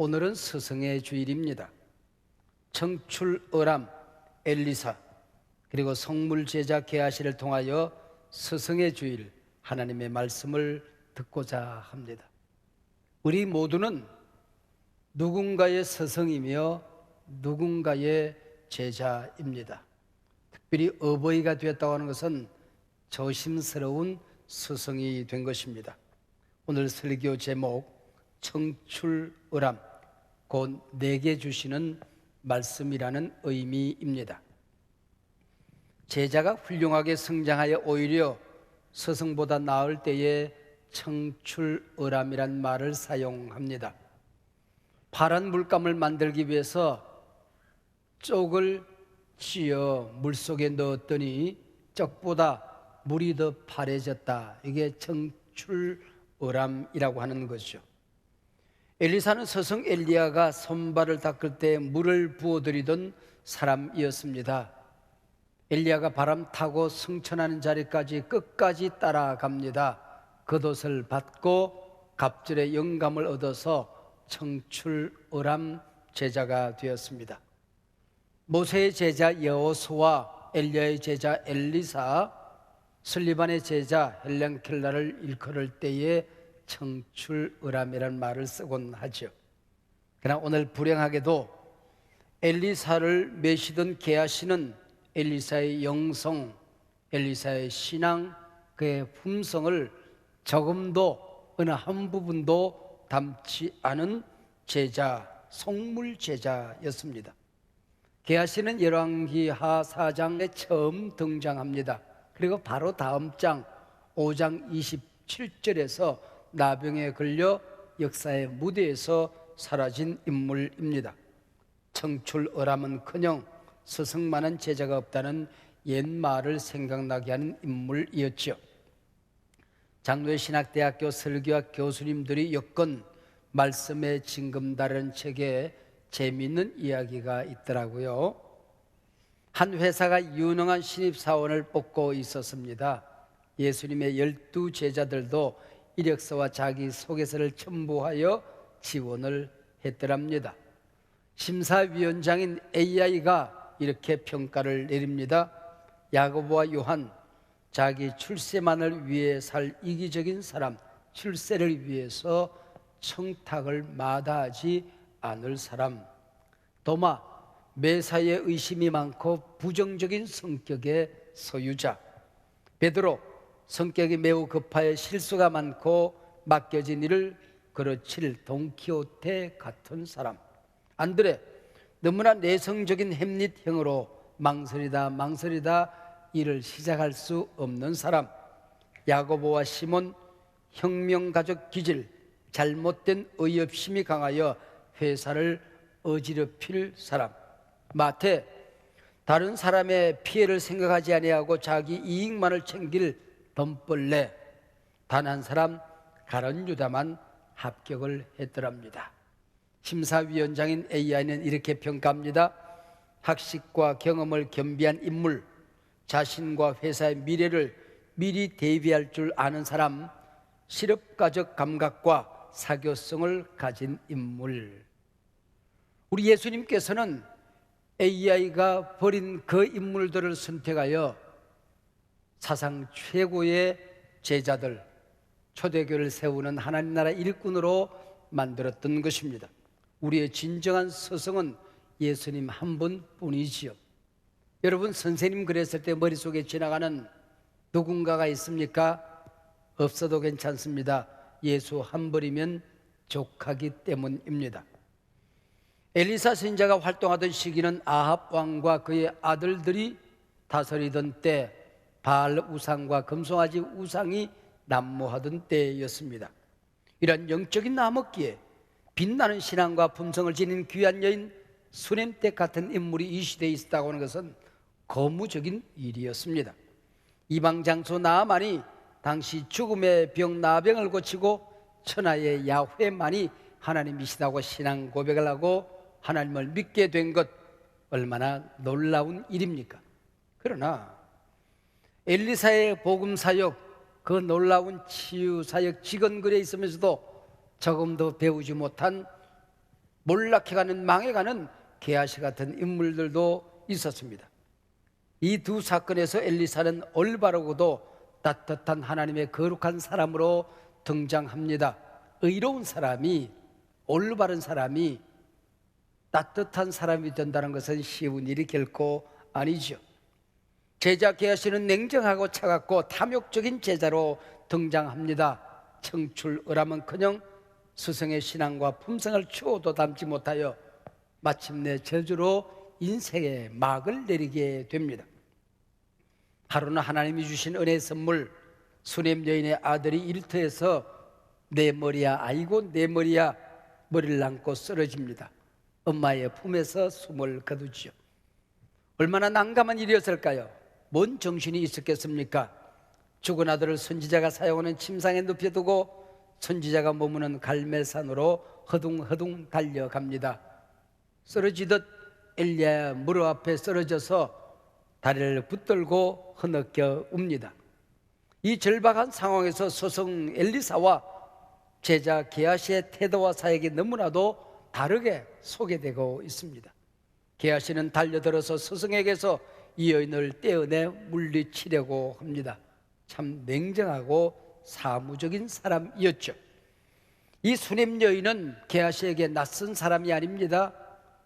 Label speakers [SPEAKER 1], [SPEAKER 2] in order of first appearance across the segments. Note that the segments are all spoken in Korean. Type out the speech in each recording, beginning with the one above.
[SPEAKER 1] 오늘은 스승의 주일입니다. 청출어람 엘리사 그리고 성물제자 게하시를 통하여 스승의 주일 하나님의 말씀을 듣고자 합니다. 우리 모두는 누군가의 스승이며 누군가의 제자입니다. 특별히 어버이가 되었다고 하는 것은 조심스러운 스승이 된 것입니다. 오늘 설교 제목 청출어람, 곧 내게 주시는 말씀이라는 의미입니다. 제자가 훌륭하게 성장하여 오히려 스승보다 나을 때에 청출어람이란 말을 사용합니다. 파란 물감을 만들기 위해서 쪽을 찧어 물속에 넣었더니 쪽보다 물이 더 파래졌다. 이게 청출어람이라고 하는 것이죠. 엘리사는 스승 엘리야가 손발을 닦을 때 물을 부어드리던 사람이었습니다. 엘리야가 바람 타고 승천하는 자리까지 끝까지 따라갑니다. 겉옷을 받고 갑절의 영감을 얻어서 청출어람 제자가 되었습니다. 모세의 제자 여호수아, 엘리야의 제자 엘리사, 슬리반의 제자 헬렌 켈라를 일컬을 때에 청출어람이라는 말을 쓰곤 하죠. 그러나 오늘 불행하게도 엘리사를 매시던 게하시는 엘리사의 영성, 엘리사의 신앙, 그의 품성을 조금도 어느 한 부분도 담지 않은 제자, 성물제자였습니다. 게하시는 열왕기하 4장에 처음 등장합니다. 그리고 바로 다음 장 5장 27절에서 나병에 걸려 역사의 무대에서 사라진 인물입니다. 청출어람은커녕 스승만한 제자가 없다는 옛말을 생각나게 하는 인물이었죠. 장로의 신학대학교 설교학 교수님들이 엮은 말씀의 징검다라는 책에 재미있는 이야기가 있더라고요. 한 회사가 유능한 신입사원을 뽑고 있었습니다. 예수님의 12 제자들도 이력서와 자기소개서를 첨부하여 지원을 했더랍니다. 심사위원장인 AI가 이렇게 평가를 내립니다. 야고보와 요한, 자기 출세만을 위해 살 이기적인 사람, 출세를 위해서 청탁을 마다하지 않을 사람. 도마, 매사에 의심이 많고 부정적인 성격의 소유자. 베드로, 성격이 매우 급하여 실수가 많고 맡겨진 일을 그르칠 돈키호테 같은 사람. 안드레, 너무나 내성적인 햄릿형으로 망설이다 일을 시작할 수 없는 사람. 야고보와 시몬, 혁명가족 기질, 잘못된 의협심이 강하여 회사를 어지럽힐 사람. 마태, 다른 사람의 피해를 생각하지 아니하고 자기 이익만을 챙길 돈벌레. 단 한 사람 가룟 유다만 합격을 했더랍니다. 심사위원장인 AI는 이렇게 평가합니다. 학식과 경험을 겸비한 인물, 자신과 회사의 미래를 미리 대비할 줄 아는 사람, 실업가적 감각과 사교성을 가진 인물. 우리 예수님께서는 AI가 버린 그 인물들을 선택하여 사상 최고의 제자들, 초대교회를 세우는 하나님 나라 일꾼으로 만들었던 것입니다. 우리의 진정한 스승은 예수님 한 분뿐이지요. 여러분, 선생님 그랬을 때 머릿속에 지나가는 누군가가 있습니까? 없어도 괜찮습니다. 예수 한 분이면 족하기 때문입니다. 엘리사 선지자가 활동하던 시기는 아합 왕과 그의 아들들이 다스리던 때, 바알 우상과 금송아지 우상이 난무하던 때였습니다. 이런 영적인 암흑기에 빛나는 신앙과 품성을 지닌 귀한 여인 수넴댁 같은 인물이 이 시대에 있었다고 하는 것은 거무적인 일이었습니다. 이방 장수 나아만이 당시 죽음의 병 나병을 고치고 천하의 야훼만이 하나님이시다고 신앙 고백을 하고 하나님을 믿게 된 것, 얼마나 놀라운 일입니까? 그러나 엘리사의 복음사역, 그 놀라운 치유사역 직언글에 있으면서도 조금도 배우지 못한 몰락해가는 망해가는 게하시 같은 인물들도 있었습니다. 이 두 사건에서 엘리사는 올바르고도 따뜻한 하나님의 거룩한 사람으로 등장합니다. 의로운 사람이, 올바른 사람이 따뜻한 사람이 된다는 것은 쉬운 일이 결코 아니죠. 제자 게하시는 냉정하고 차갑고 탐욕적인 제자로 등장합니다. 청출어람은커녕 스승의 신앙과 품성을 추호도 담지 못하여 마침내 저주로 인생의 막을 내리게 됩니다. 하루는 하나님이 주신 은혜의 선물, 수냄 여인의 아들이 일터에서 내 머리야, 아이고 내 머리야, 머리를 안고 쓰러집니다. 엄마의 품에서 숨을 거두죠. 얼마나 난감한 일이었을까요? 뭔 정신이 있었겠습니까? 죽은 아들을 선지자가 사용하는 침상에 눕혀두고 선지자가 머무는 갈멜산으로 허둥허둥 달려갑니다. 쓰러지듯 엘리야의 무릎 앞에 쓰러져서 다리를 붙들고 흐느껴 웁니다. 이 절박한 상황에서 스승 엘리사와 제자 게하시의 태도와 사역이 너무나도 다르게 소개되고 있습니다. 게하시는 달려들어서 스승에게서 이 여인을 떼어내 물리치려고 합니다. 참 냉정하고 사무적인 사람이었죠. 이 수냄 여인은 게하시에게 낯선 사람이 아닙니다.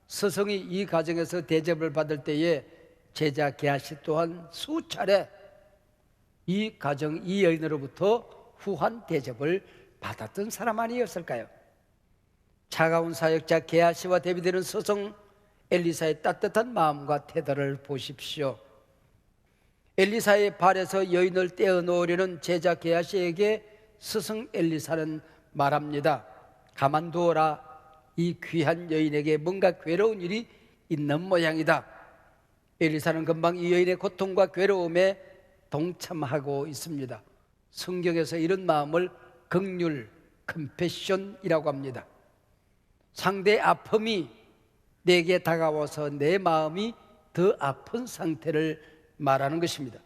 [SPEAKER 1] 스승이 이 가정에서 대접을 받을 때에 제자 게하시 또한 수차례 이 가정 이 여인으로부터 후한 대접을 받았던 사람 아니었을까요? 차가운 사역자 게하시와 대비되는 스승 엘리사의 따뜻한 마음과 태도를 보십시오. 엘리사의 발에서 여인을 떼어놓으려는 제자 게하시에게 스승 엘리사는 말합니다. 가만두어라. 이 귀한 여인에게 뭔가 괴로운 일이 있는 모양이다. 엘리사는 금방 이 여인의 고통과 괴로움에 동참하고 있습니다. 성경에서 이런 마음을 긍휼, 컴패션이라고 합니다. 상대의 아픔이 내게 다가와서 내 마음이 더 아픈 상태를 말하는 것입니다.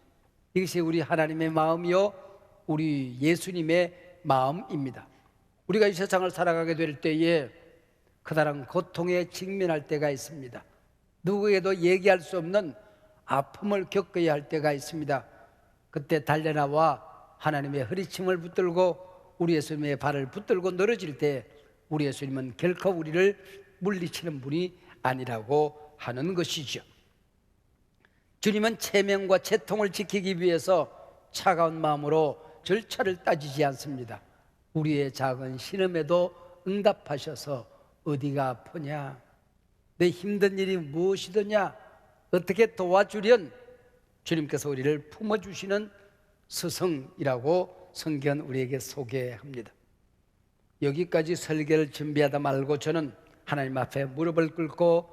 [SPEAKER 1] 이것이 우리 하나님의 마음이요 우리 예수님의 마음입니다. 우리가 이 세상을 살아가게 될 때에 커다란 고통에 직면할 때가 있습니다. 누구에게도 얘기할 수 없는 아픔을 겪어야 할 때가 있습니다. 그때 달려나와 하나님의 허리춤을 붙들고 우리 예수님의 발을 붙들고 늘어질 때 우리 예수님은 결코 우리를 물리치는 분이 아니라고 하는 것이죠. 주님은 체면과 채통을 지키기 위해서 차가운 마음으로 절차를 따지지 않습니다. 우리의 작은 신음에도 응답하셔서 어디가 아프냐, 내 힘든 일이 무엇이더냐, 어떻게 도와주련 주님께서 우리를 품어주시는 스승이라고 성경은 우리에게 소개합니다. 여기까지 설교를 준비하다 말고 저는 하나님 앞에 무릎을 꿇고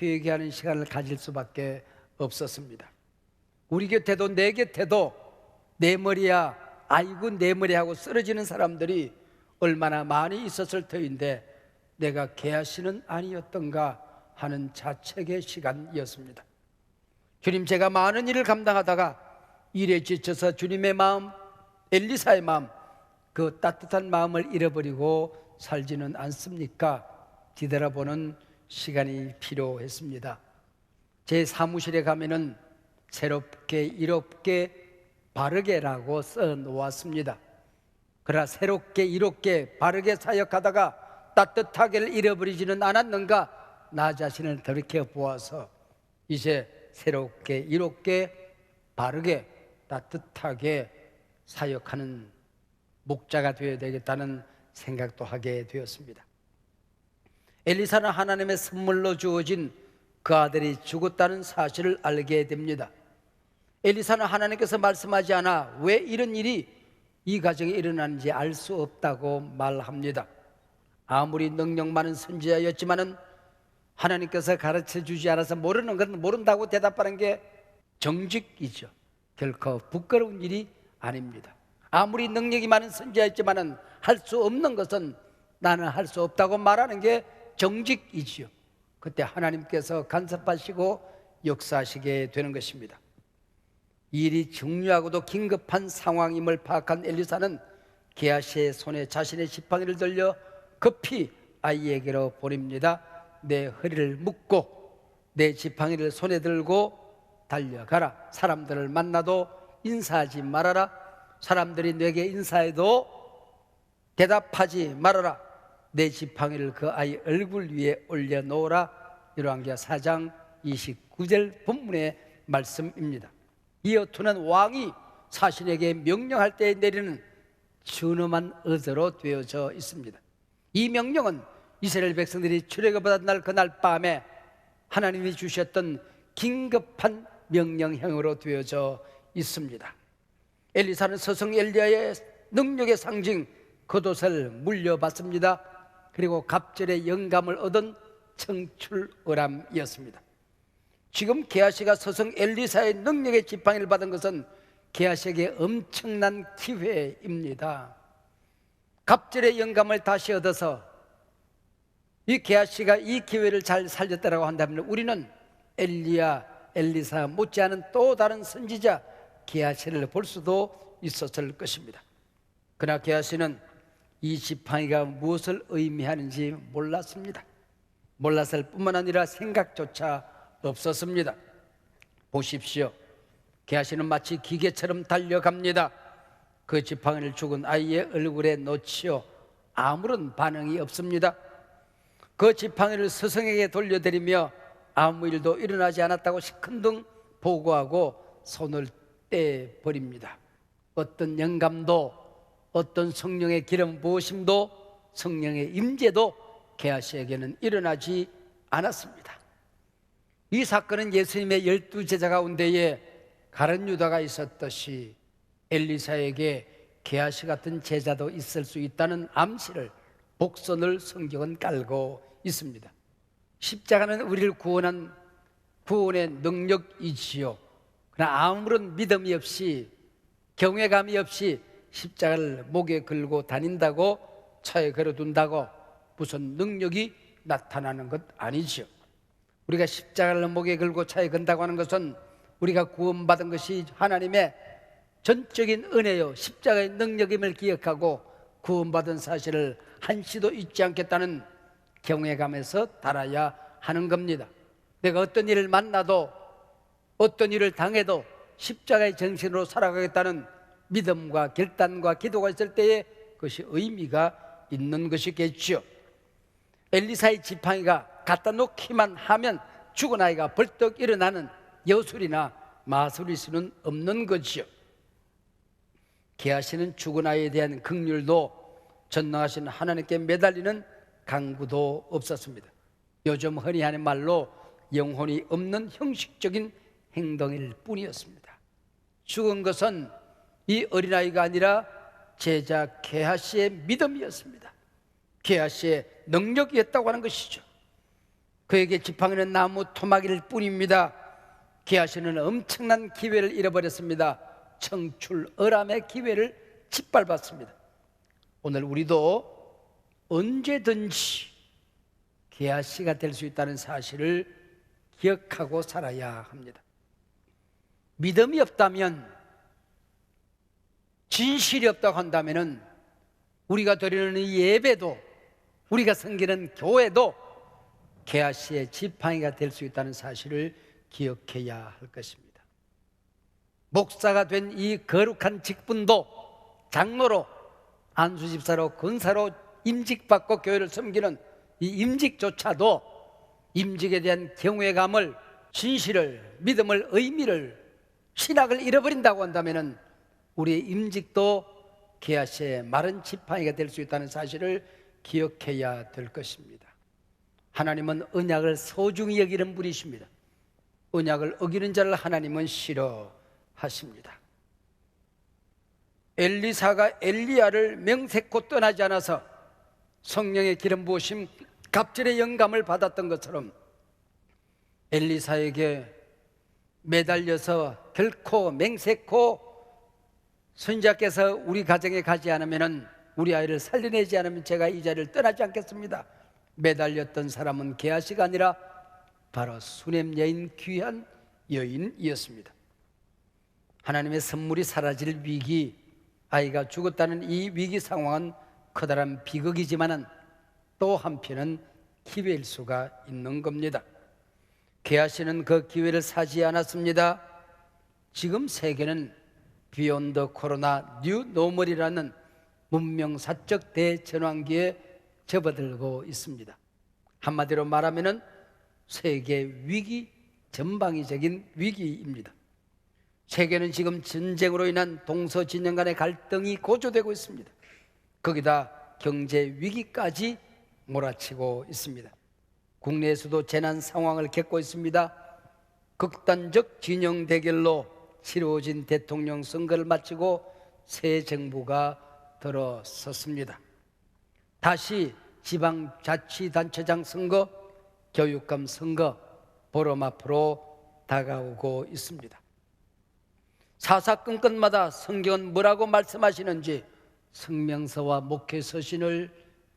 [SPEAKER 1] 회개하는 시간을 가질 수밖에 없었습니다. 우리 곁에도 내 곁에도 내 머리야, 아이고 내 머리 하고 쓰러지는 사람들이 얼마나 많이 있었을 터인데 내가 게하시는 아니었던가 하는 자책의 시간이었습니다. 주님, 제가 많은 일을 감당하다가 일에 지쳐서 주님의 마음, 엘리사의 마음, 그 따뜻한 마음을 잃어버리고 살지는 않습니까? 뒤돌아보는 시간이 필요했습니다. 제 사무실에 가면은 새롭게, 이롭게, 바르게라고 써놓았습니다. 그러나 새롭게, 이롭게, 바르게 사역하다가 따뜻하게를 잃어버리지는 않았는가? 나 자신을 돌이켜보아서 이제 새롭게, 이롭게, 바르게, 따뜻하게 사역하는 목자가 되어야 되겠다는 생각도 하게 되었습니다. 엘리사는 하나님의 선물로 주어진 그 아들이 죽었다는 사실을 알게 됩니다. 엘리사는 하나님께서 말씀하지 않아 왜 이런 일이 이 가정에 일어나는지 알 수 없다고 말합니다. 아무리 능력 많은 선지자였지만은 하나님께서 가르쳐 주지 않아서 모르는 건 모른다고 대답하는 게 정직이죠. 결코 부끄러운 일이 아닙니다. 아무리 능력이 많은 선지자였지만은 할 수 없는 것은 나는 할 수 없다고 말하는 게 정직이지요. 그때 하나님께서 간섭하시고 역사하시게 되는 것입니다. 일이 중요하고도 긴급한 상황임을 파악한 엘리사는 게하시의 손에 자신의 지팡이를 들려 급히 아이에게로 보냅니다. 내 허리를 묶고 내 지팡이를 손에 들고 달려가라. 사람들을 만나도 인사하지 말아라. 사람들이 내게 인사해도 대답하지 말아라. 내 지팡이를 그 아이 얼굴 위에 올려놓으라. 열왕기하 4장 29절 본문의 말씀입니다. 이어투는 왕이 사신에게 명령할 때 내리는 준엄한 의도로 되어져 있습니다. 이 명령은 이스라엘 백성들이 출애굽 받은 날 그날 밤에 하나님이 주셨던 긴급한 명령형으로 되어져 있습니다. 엘리사는 스승 엘리야의 능력의 상징 겉옷을 물려받습니다. 그리고 갑절의 영감을 얻은 청출어람이었습니다. 지금 게하시가 스승 엘리사의 능력의 지팡이를 받은 것은 게하시에게 엄청난 기회입니다. 갑절의 영감을 다시 얻어서 이 게하시가 이 기회를 잘 살렸다고 한다면 우리는 엘리사 못지않은 또 다른 선지자 게하시를 볼 수도 있었을 것입니다. 그러나 게하시는 이 지팡이가 무엇을 의미하는지 몰랐습니다. 몰랐을 뿐만 아니라 생각조차 없었습니다. 보십시오. 게하시는 마치 기계처럼 달려갑니다. 그 지팡이를 죽은 아이의 얼굴에 놓치어 아무런 반응이 없습니다. 그 지팡이를 스승에게 돌려드리며 아무 일도 일어나지 않았다고 시큰둥 보고하고 손을 떼버립니다. 어떤 영감도 어떤 성령의 기름 부으심도 성령의 임재도 게하시에게는 일어나지 않았습니다. 이 사건은 예수님의 12제자 가운데에 가룟 유다가 있었듯이 엘리사에게 게하시 같은 제자도 있을 수 있다는 암시를 복선을 성경은 깔고 있습니다. 십자가는 우리를 구원한 구원의 능력이지요. 그러나 아무런 믿음이 없이 경외감이 없이 십자가를 목에 걸고 다닌다고 차에 걸어둔다고 무슨 능력이 나타나는 것 아니죠. 우리가 십자가를 목에 걸고 차에 건다고 하는 것은 우리가 구원받은 것이 하나님의 전적인 은혜요 십자가의 능력임을 기억하고 구원받은 사실을 한시도 잊지 않겠다는 경외감에서 달아야 하는 겁니다. 내가 어떤 일을 만나도 어떤 일을 당해도 십자가의 정신으로 살아가겠다는 믿음과 결단과 기도가 있을 때에 그것이 의미가 있는 것이겠죠. 엘리사의 지팡이가 갖다 놓기만 하면 죽은 아이가 벌떡 일어나는 여술이나 마술일 수는 없는 거지요. 게하시는 죽은 아이에 대한 긍휼도 전능하신 하나님께 매달리는 강구도 없었습니다. 요즘 흔히 하는 말로 영혼이 없는 형식적인 행동일 뿐이었습니다. 죽은 것은 이 어린아이가 아니라 제자 게하시의 믿음이었습니다. 게하시의 능력이었다고 하는 것이죠. 그에게 지팡이는 나무 토막일 뿐입니다. 게하시는 엄청난 기회를 잃어버렸습니다. 청출어람의 기회를 짓밟았습니다. 오늘 우리도 언제든지 게하시가 될 수 있다는 사실을 기억하고 살아야 합니다. 믿음이 없다면, 진실이 없다고 한다면 우리가 드리는 이 예배도, 우리가 섬기는 교회도 게하시의 지팡이가 될 수 있다는 사실을 기억해야 할 것입니다. 목사가 된 이 거룩한 직분도 장로로, 안수집사로, 권사로 임직받고 교회를 섬기는 이 임직조차도 임직에 대한 경외감을, 진실을, 믿음을, 의미를, 신학을 잃어버린다고 한다면 우리의 임직도 게하시의 마른 지팡이가 될 수 있다는 사실을 기억해야 될 것입니다. 하나님은 언약을 소중히 여기는 분이십니다. 언약을 어기는 자를 하나님은 싫어하십니다. 엘리사가 엘리야를 명세코 떠나지 않아서 성령의 기름 부으심 갑절의 영감을 받았던 것처럼 엘리사에게 매달려서 결코 맹세코 선지자께서 우리 가정에 가지 않으면, 우리 아이를 살려내지 않으면 제가 이 자리를 떠나지 않겠습니다. 매달렸던 사람은 게하시가 아니라 바로 수넴 여인, 귀한 여인이었습니다. 하나님의 선물이 사라질 위기, 아이가 죽었다는 이 위기 상황은 커다란 비극이지만은 또 한편은 기회일 수가 있는 겁니다. 게하시는 그 기회를 사지 않았습니다. 지금 세계는 비욘드 코로나 뉴 노멀이라는 문명사적 대전환기에 접어들고 있습니다. 한마디로 말하면 세계 위기, 전방위적인 위기입니다. 세계는 지금 전쟁으로 인한 동서진영 간의 갈등이 고조되고 있습니다. 거기다 경제 위기까지 몰아치고 있습니다. 국내에서도 재난 상황을 겪고 있습니다. 극단적 진영 대결로 치러진 대통령 선거를 마치고 새 정부가 들어섰습니다. 다시 지방자치단체장 선거, 교육감 선거 보름 앞으로 다가오고 있습니다. 사사건건마다 성경은 뭐라고 말씀하시는지 성명서와 목회서신을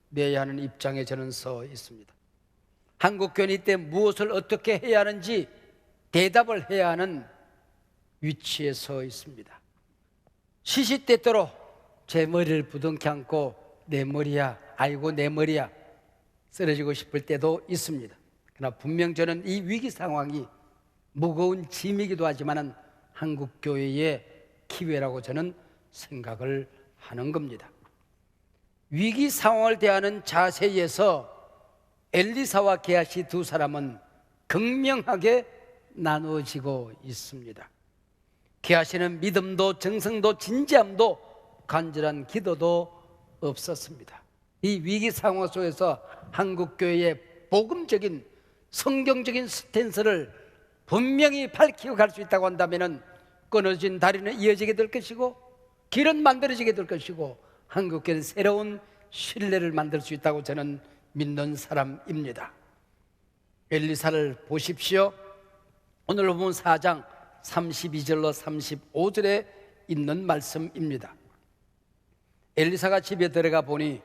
[SPEAKER 1] 내야 하는 입장에 저는 서 있습니다. 한국교회는 이때 무엇을 어떻게 해야 하는지 대답을 해야 하는 위치에 서 있습니다. 시시때때로 제 머리를 부둥켜 안고 내 머리야, 아이고 내 머리야 쓰러지고 싶을 때도 있습니다. 그러나 분명 저는 이 위기 상황이 무거운 짐이기도 하지만 한국교회의 기회라고 저는 생각을 하는 겁니다. 위기 상황을 대하는 자세에서 엘리사와 게하시 두 사람은 극명하게 나누어지고 있습니다. 게하시는 믿음도 정성도 진지함도 간절한 기도도 없었습니다. 이 위기 상황 속에서 한국교회의 복음적인 성경적인 스탠스를 분명히 밝히고 갈 수 있다고 한다면 끊어진 다리는 이어지게 될 것이고 길은 만들어지게 될 것이고 한국교회는 새로운 신뢰를 만들 수 있다고 저는 믿는 사람입니다. 엘리사를 보십시오. 오늘 본문 4장 32절로 35절에 있는 말씀입니다. 엘리사가 집에 들어가 보니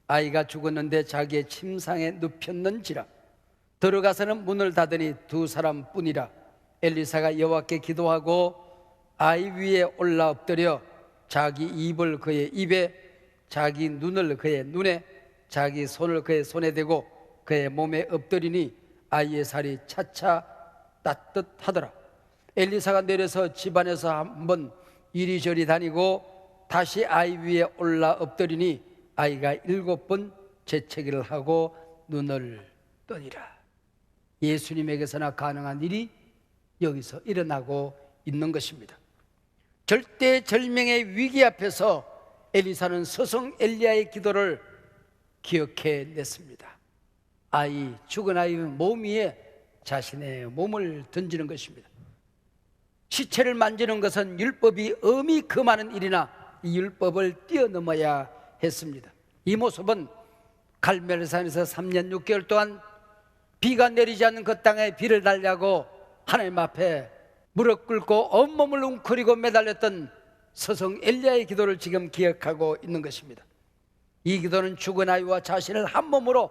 [SPEAKER 1] 아이가 죽었는데 자기의 침상에 눕혔는지라. 들어가서는 문을 닫으니 두 사람뿐이라. 엘리사가 여호와께 기도하고 아이 위에 올라 엎드려 자기 입을 그의 입에, 자기 눈을 그의 눈에, 자기 손을 그의 손에 대고 그의 몸에 엎드리니 아이의 살이 차차 따뜻하더라. 엘리사가 내려서 집안에서 한번 이리저리 다니고 다시 아이 위에 올라 엎드리니 아이가 7번 재채기를 하고 눈을 뜨니라. 예수님에게서나 가능한 일이 여기서 일어나고 있는 것입니다. 절대절명의 위기 앞에서 엘리사는 스승 엘리야의 기도를 기억해냈습니다. 죽은 아이 몸 위에 자신의 몸을 던지는 것입니다. 시체를 만지는 것은 율법이 엄히 금하는 일이나 이 율법을 뛰어넘어야 했습니다. 이 모습은 갈멜산에서 3년 6개월 동안 비가 내리지 않는 그 땅에 비를 달라고 하나님 앞에 무릎 꿇고 온몸을 웅크리고 매달렸던 스승 엘리야의 기도를 지금 기억하고 있는 것입니다. 이 기도는 죽은 아이와 자신을 한 몸으로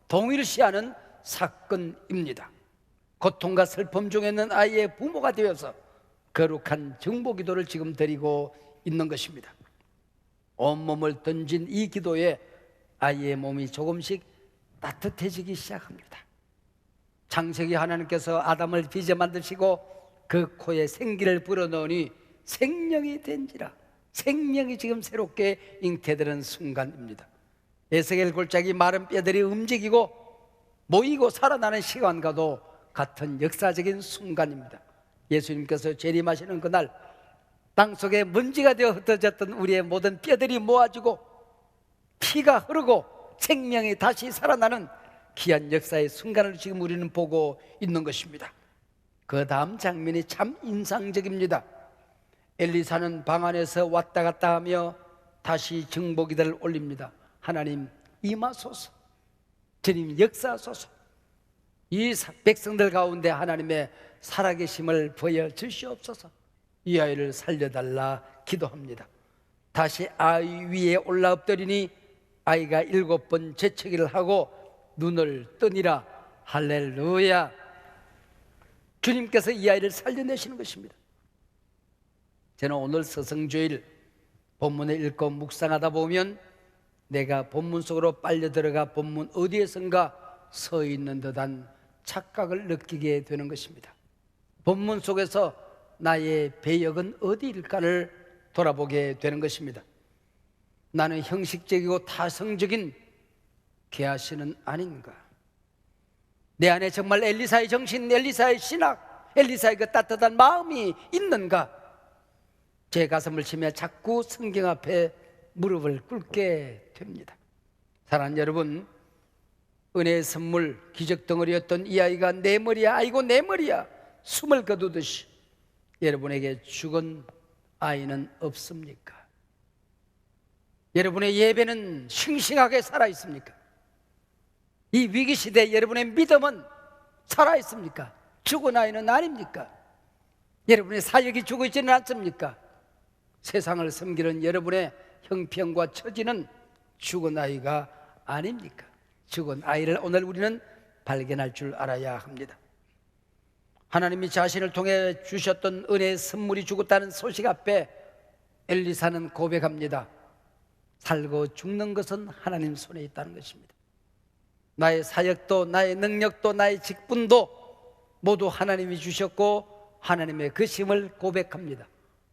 [SPEAKER 1] 동일시하는 사건입니다. 고통과 슬픔 중에 있는 아이의 부모가 되어서 거룩한 정보 기도를 지금 드리고 있는 것입니다. 온몸을 던진 이 기도에 아이의 몸이 조금씩 따뜻해지기 시작합니다. 창세기 하나님께서 아담을 빚어 만드시고 그 코에 생기를 불어넣으니 생명이 된지라. 생명이 지금 새롭게 잉태되는 순간입니다. 에스겔 골짜기 마른 뼈들이 움직이고 모이고 살아나는 시간과도 같은 역사적인 순간입니다. 예수님께서 재림하시는 그날 땅속에 먼지가 되어 흩어졌던 우리의 모든 뼈들이 모아지고 피가 흐르고 생명이 다시 살아나는 귀한 역사의 순간을 지금 우리는 보고 있는 것입니다. 그 다음 장면이 참 인상적입니다. 엘리사는 방 안에서 왔다 갔다 하며 다시 정보기도를 올립니다. 하나님 임하소서, 주님 역사하소서. 이 백성들 가운데 하나님의 살아계심을 보여주시옵소서. 이 아이를 살려달라 기도합니다. 다시 아이 위에 올라 엎드리니 아이가 7번 재채기를 하고 눈을 뜨니라. 할렐루야. 주님께서 이 아이를 살려내시는 것입니다. 저는 오늘 서성주일 본문을 읽고 묵상하다 보면 내가 본문 속으로 빨려 들어가 본문 어디에선가 서 있는 듯한 착각을 느끼게 되는 것입니다. 본문 속에서 나의 배역은 어디일까를 돌아보게 되는 것입니다. 나는 형식적이고 타성적인 게하시는 아닌가? 내 안에 정말 엘리사의 정신, 엘리사의 신학, 엘리사의 그 따뜻한 마음이 있는가? 제 가슴을 치며 자꾸 성경 앞에 무릎을 꿇게 됩니다. 사랑하는 여러분, 은혜의 선물 기적 덩어리였던 이 아이가 내 머리야, 아이고 내 머리야 숨을 거두듯이 여러분에게 죽은 아이는 없습니까? 여러분의 예배는 싱싱하게 살아있습니까? 이 위기시대에 여러분의 믿음은 살아있습니까? 죽은 아이는 아닙니까? 여러분의 사역이 죽어 있지는 않습니까? 세상을 섬기는 여러분의 형편과 처지는 죽은 아이가 아닙니까? 죽은 아이를 오늘 우리는 발견할 줄 알아야 합니다. 하나님이 자신을 통해 주셨던 은혜의 선물이 죽었다는 소식 앞에 엘리사는 고백합니다. 살고 죽는 것은 하나님 손에 있다는 것입니다. 나의 사역도 나의 능력도 나의 직분도 모두 하나님이 주셨고 하나님의 그심을 고백합니다.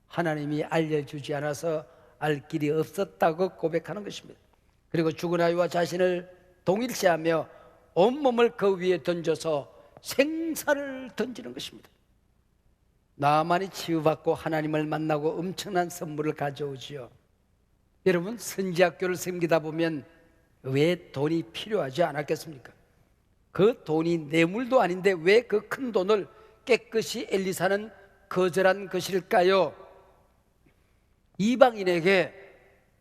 [SPEAKER 1] 하나님이 알려주지 않아서 알 길이 없었다고 고백하는 것입니다. 그리고 죽은 아이와 자신을 동일시하며 온몸을 그 위에 던져서 생사를 던지는 것입니다. 나만이 치유받고 하나님을 만나고 엄청난 선물을 가져오지요. 여러분, 선지학교를 섬기다 보면 왜 돈이 필요하지 않았겠습니까? 그 돈이 뇌물도 아닌데 왜 그 큰 돈을 깨끗이 엘리사는 거절한 것일까요? 이방인에게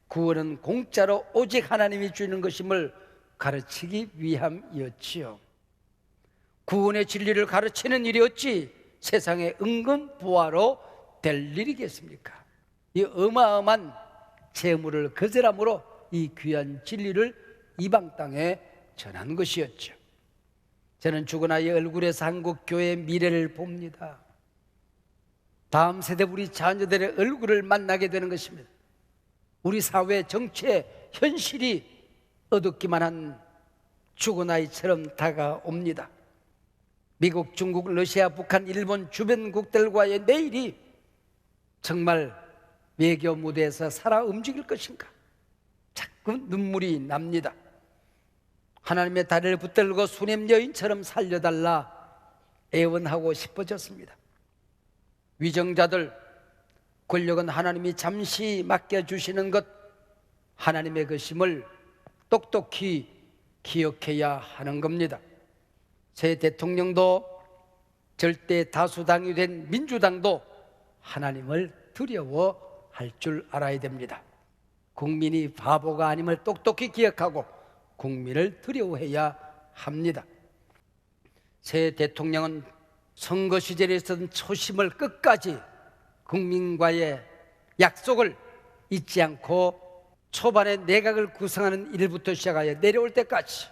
[SPEAKER 1] 구원은 공짜로 오직 하나님이 주는 것임을 가르치기 위함이었지요. 구원의 진리를 가르치는 일이 어찌 세상의 은근 부하로 될 일이겠습니까? 이 어마어마한 재물을 거절함으로 이 귀한 진리를 이방 땅에 전한 것이었죠. 저는 죽은 아이의 얼굴에서 한국 교회의 미래를 봅니다. 다음 세대 우리 자녀들의 얼굴을 만나게 되는 것입니다. 우리 사회 정치의 현실이 어둡기만 한 죽은 아이처럼 다가옵니다. 미국, 중국, 러시아, 북한, 일본 주변국들과의 내일이 정말 외교 무대에서 살아 움직일 것인가? 자꾸 눈물이 납니다. 하나님의 다리를 붙들고 수냄 여인처럼 살려달라 애원하고 싶어졌습니다. 위정자들, 권력은 하나님이 잠시 맡겨주시는 것, 하나님의 것임을 똑똑히 기억해야 하는 겁니다. 새 대통령도 절대 다수당이 된 민주당도 하나님을 두려워할 줄 알아야 됩니다. 국민이 바보가 아님을 똑똑히 기억하고 국민을 두려워해야 합니다. 새 대통령은 선거 시절에 있었던 초심을 끝까지 국민과의 약속을 잊지 않고 초반에 내각을 구성하는 일부터 시작하여 내려올 때까지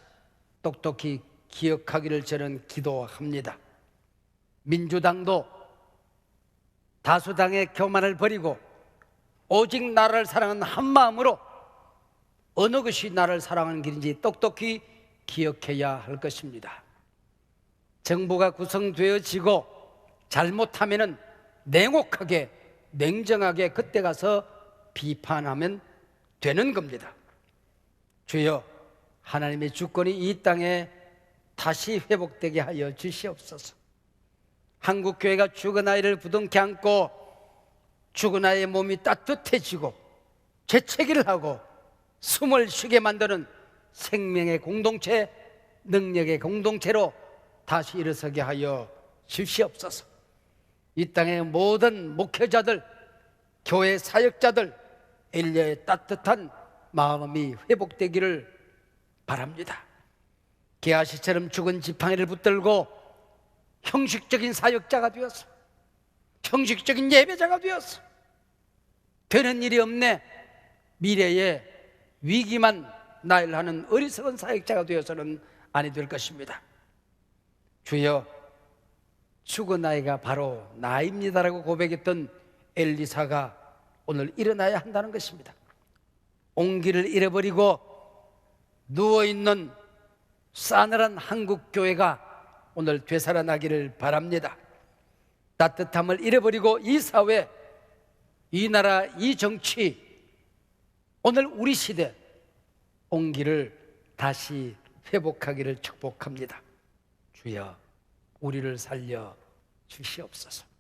[SPEAKER 1] 똑똑히 기억하기를 저는 기도합니다. 민주당도 다수당의 교만을 버리고 오직 나라를 사랑하는 한 마음으로 어느 것이 나라를 사랑하는 길인지 똑똑히 기억해야 할 것입니다. 정부가 구성되어지고 잘못하면은 냉혹하게 냉정하게 그때 가서 비판하면 되는 겁니다. 주여, 하나님의 주권이 이 땅에 다시 회복되게 하여 주시옵소서. 한국교회가 죽은 아이를 부둥켜 안고 죽은 아이의 몸이 따뜻해지고 재채기를 하고 숨을 쉬게 만드는 생명의 공동체, 능력의 공동체로 다시 일어서게 하여 주시옵소서. 이 땅의 모든 목회자들, 교회 사역자들, 엘리야의 따뜻한 마음이 회복되기를 바랍니다. 게하시처럼 죽은 지팡이를 붙들고 형식적인 사역자가 되었어, 형식적인 예배자가 되었어, 되는 일이 없네, 미래에 위기만 나열하는 어리석은 사역자가 되어서는 아니 될 것입니다. 주여, 죽은 아이가 바로 나입니다라고 고백했던 엘리사가 오늘 일어나야 한다는 것입니다. 온기를 잃어버리고 누워있는 싸늘한 한국 교회가 오늘 되살아나기를 바랍니다. 따뜻함을 잃어버리고 이 사회, 이 나라, 이 정치, 오늘 우리 시대 온기를 다시 회복하기를 축복합니다. 주여, 우리를 살려 주시옵소서.